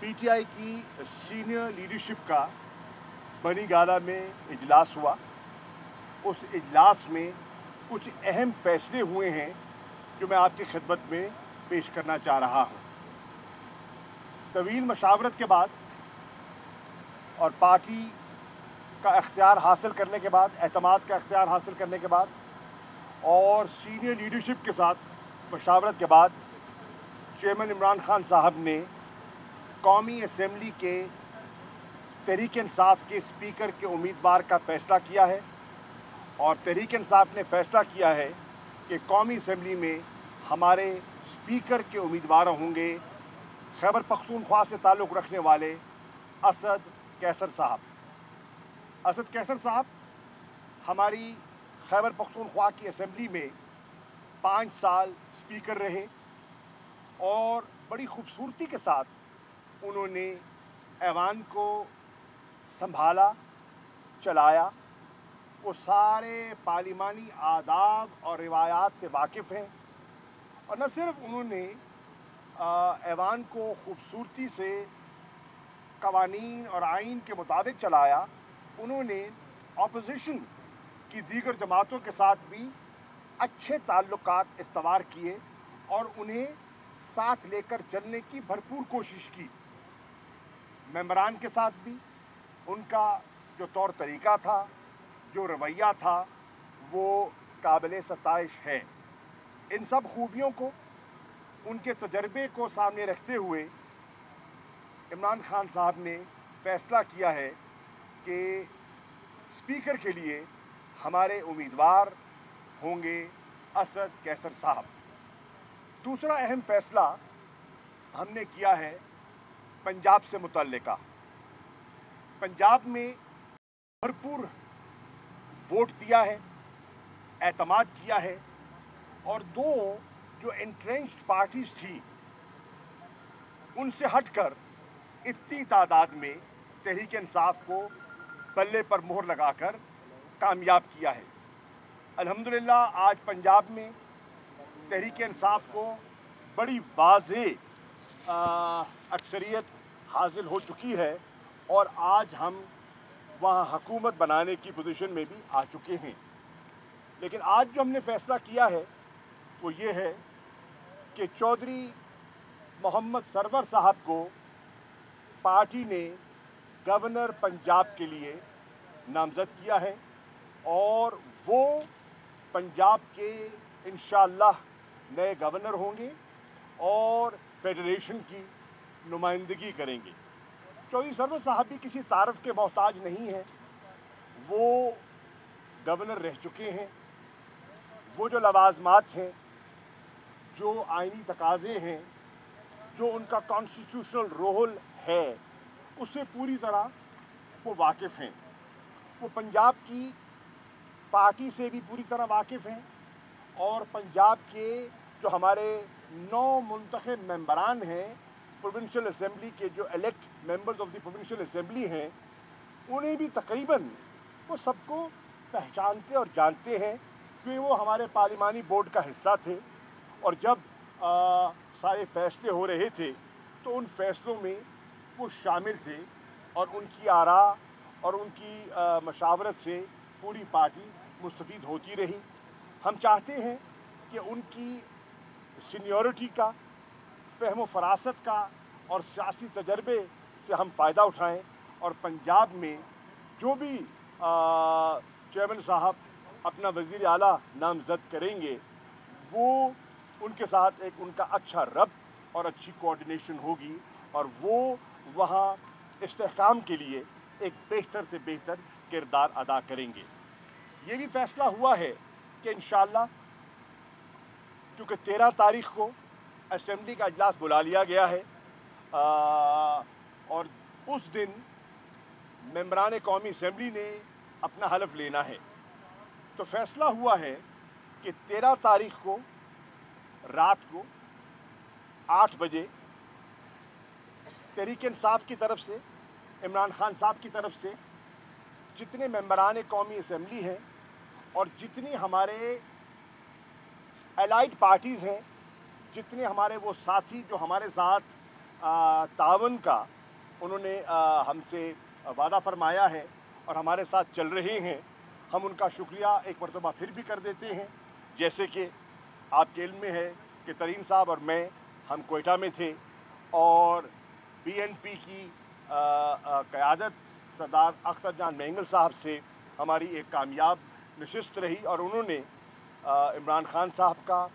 PTI की senior leadership का बनी गाला में इजलास हुआ। उस इजलास में कुछ अहम फैसले हुए हैं जो मैं आपकी खिदमत में पेश करना चाह रहा हूँ। तवील मशावरत के बाद और पार्टी का इख्तियार हासिल करने के बाद, एतमाद का इख्तियार हासिल करने के बाद और सीनियर लीडरशिप के साथ मशावरत के बाद चेयरमैन इमरान खान साहब ने कौमी असम्बली के तहरीक इंसाफ के स्पीकर के उम्मीदवार का फ़ैसला किया है और तहरीक इंसाफ ने फ़ैसला किया है कि कौमी असम्बली में हमारे स्पीकर के उम्मीदवार होंगे खैबर पख्तूनख्वा से ताल्लुक़ रखने वाले असद कैसर साहब। असद कैसर साहब हमारी खैबर पख्तूनख्वा की असम्बली में 5 साल स्पीकर रहे और बड़ी खूबसूरती के साथ उन्होंने ऐवान को संभाला, चलाया। वो सारे पार्लिमानी आदाब और रिवायात से वाकिफ़ हैं और न सिर्फ उन्होंने ऐवान को खूबसूरती से कवानीन और आइन के मुताबिक चलाया, उन्होंने अपोजिशन की दीगर जमातों के साथ भी अच्छे ताल्लुकात इस्तवार किए और उन्हें साथ लेकर चलने की भरपूर कोशिश की। मेंबरान के साथ भी उनका जो तौर तरीका था, जो रवैया था, वो काबिल सताइश है। इन सब खूबियों को, उनके तजर्बे को सामने रखते हुए इमरान खान साहब ने फ़ैसला किया है कि स्पीकर के लिए हमारे उम्मीदवार होंगे असद कैसर साहब। दूसरा अहम फ़ैसला हमने किया है पंजाब से मुतल्लिका। पंजाब में भरपूर वोट दिया है, एतमाद किया है और दो जो एंट्रेंच्ड पार्टीज़ थी उनसे हटकर इतनी तादाद में तहरीक इंसाफ को बल्ले पर मोहर लगाकर कामयाब किया है। अल्हम्दुलिल्लाह आज पंजाब में तहरीक इंसाफ को बड़ी वाज़ेह अक्सरियत हासिल हो चुकी है और आज हम वहाँ हुकूमत बनाने की पोजीशन में भी आ चुके हैं। लेकिन आज जो हमने फ़ैसला किया है वो ये है कि चौधरी मोहम्मद सरवर साहब को पार्टी ने गवर्नर पंजाब के लिए नामज़द किया है और वो पंजाब के इंशाअल्लाह नए गवर्नर होंगे और फेडरेशन की नुमाइंदगी करेंगे। चौधरी सरवर साहब भी किसी तारफ़ के मोहताज नहीं हैं, वो गवर्नर रह चुके हैं। वो जो लवाज़मात हैं, जो आइनी तकाज़े हैं, जो उनका कॉन्स्टिट्यूशनल रोल है, उससे पूरी तरह वो वाकिफ़ हैं। वो पंजाब की पार्टी से भी पूरी तरह वाकिफ़ हैं और पंजाब के जो हमारे 9 मुंतखब मेंबरान हैं प्रोविंशियल असम्बली के, जो elect members of the provincial assembly हैं, उन्हें भी तकरीबन वो सबको पहचानते और जानते हैं क्योंकि वो हमारे पार्लिमानी बोर्ड का हिस्सा थे और जब सारे फ़ैसले हो रहे थे तो उन फ़ैसलों में वो शामिल थे और उनकी आरा और उनकी मशावरत से पूरी पार्टी मुस्तफ़ीद होती रही। हम चाहते हैं कि उनकी सीनियरिटी का, फ़हम व फ़रासत का और सियासी तजर्बे से हम फ़ायदा उठाएं और पंजाब में जो भी चेयरमैन साहब अपना वज़ीर आला नामज़द करेंगे वो उनके साथ एक उनका अच्छा रब्त और अच्छी कोऑर्डिनेशन होगी और वो वहाँ इस्तेहकाम के लिए एक बेहतर से बेहतर किरदार अदा करेंगे। ये भी फ़ैसला हुआ है कि इंशाअल्लाह क्योंकि 13 तारीख़ को असम्बली का इजलास बुला लिया गया है और उस दिन मेंबरान कौमी असम्बली ने अपना हलफ लेना है, तो फ़ैसला हुआ है कि 13 तारीख़ को रात को 8 बजे तहरीक इंसाफ की तरफ से, इमरान खान साहब की तरफ से जितने मेंबरान कौमी असम्बली हैं और जितने हमारे एलाइड पार्टीज़ हैं, जितने हमारे वो साथी जो हमारे साथ तावन का उन्होंने हमसे वादा फरमाया है और हमारे साथ चल रहे हैं, हम उनका शुक्रिया एक मरतबा फिर भी कर देते हैं। जैसे कि आपके इल्म में है कि तरीन साहब और मैं हम कोयटा में थे और BNP की क़यादत सरदार अख्तर जान मेंगल साहब से हमारी एक कामयाब नशिस्त रही और उन्होंने इमरान खान साहब का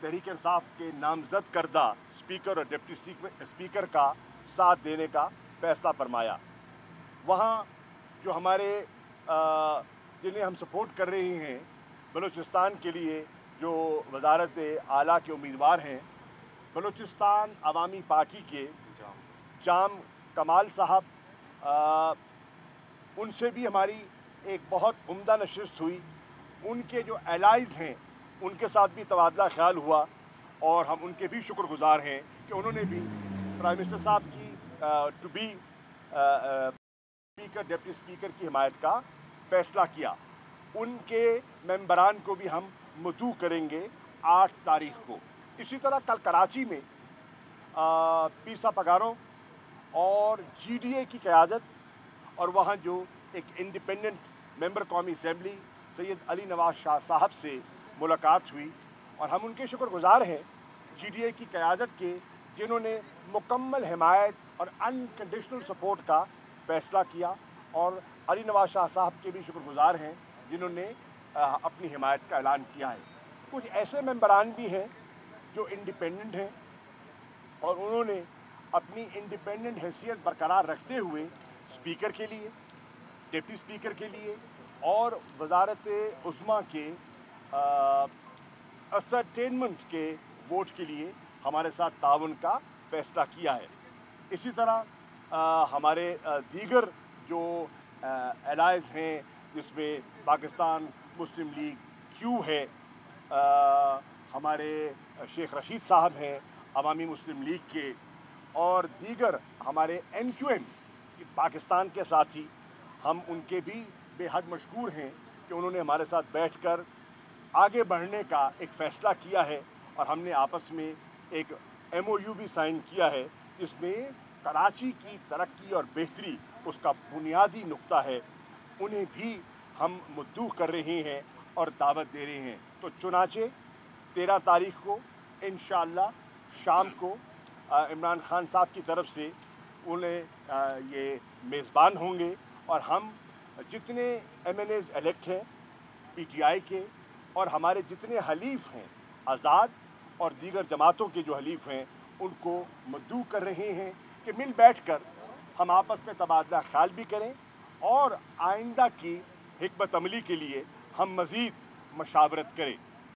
तहरीक इंसाफ के नामजद करदा स्पीकर और डिप्टी स्पीकर का साथ देने का फ़ैसला फरमाया। वहाँ जो हमारे जिन्हें हम सपोर्ट कर रहे हैं बलूचिस्तान के लिए, जो वजारत आला के उम्मीदवार हैं, बलूचिस्तान अवामी पार्टी के जाम कमाल साहब, उनसे भी हमारी एक बहुत उम्दा नशिस्त हुई। उनके जो एलाइज़ हैं उनके साथ भी तबादला ख्याल हुआ और हम उनके भी शुक्रगुजार हैं कि उन्होंने भी प्राइम मिनिस्टर साहब की to be speaker deputy speaker की हिमायत का फ़ैसला किया। उनके मेंबरान को भी हम मदऊ करेंगे 8 तारीख को। इसी तरह कल कराची में पीरसा पगारों और GDA की क़यादत और वहाँ जो एक इंडिपेंडेंट मेंबर कौमी असम्बली सैयद अली नवाज शाह साहब से मुलाकात हुई और हम उनके शुक्रगुजार हैं GDA की क़यादत के, जिन्होंने मुकम्मल हिमायत और अनकंडीशनल सपोर्ट का फ़ैसला किया, और अली नवाज शाह साहब के भी शुक्रगुजार हैं जिन्होंने अपनी हिमायत का ऐलान किया है। कुछ ऐसे मेंबरान भी हैं जो इंडिपेंडेंट हैं और उन्होंने अपनी इंडिपेंडेंट हैसियत बरकरार रखते हुए स्पीकर के लिए, डिप्टी स्पीकर के लिए और वजारत उज़्मा के असरटेनमेंट के वोट के लिए हमारे साथ ताउन का फ़ैसला किया है। इसी तरह हमारे दीगर जो एलाइज़ हैं, जिसमें पाकिस्तान मुस्लिम लीग Q है, हमारे शेख रशीद साहब हैं अवामी मुस्लिम लीग के, और दीगर हमारे MQM पाकिस्तान के साथी, हम उनके भी बेहद मशकूर हैं कि उन्होंने हमारे साथ बैठकर आगे बढ़ने का एक फ़ैसला किया है और हमने आपस में एक MOU भी साइन किया है, जिसमें कराची की तरक्की और बेहतरी उसका बुनियादी नुक्ता है। उन्हें भी हम मदऊ कर रहे हैं और दावत दे रहे हैं। तो चुनाचे 13 तारीख को इंशाअल्लाह शाम को इमरान खान साहब की तरफ से उन्हें ये मेज़बान होंगे और हम जितने MNAs इलेक्ट हैं PTI के और हमारे जितने हलीफ हैं आज़ाद और दीगर जमातों के जो हलीफ हैं, उनको मदऊ कर रहे हैं कि मिल बैठकर हम आपस में तबादला ख्याल भी करें और आइंदा की हिकमत अमली के लिए हम मज़ीद मशावरत करें।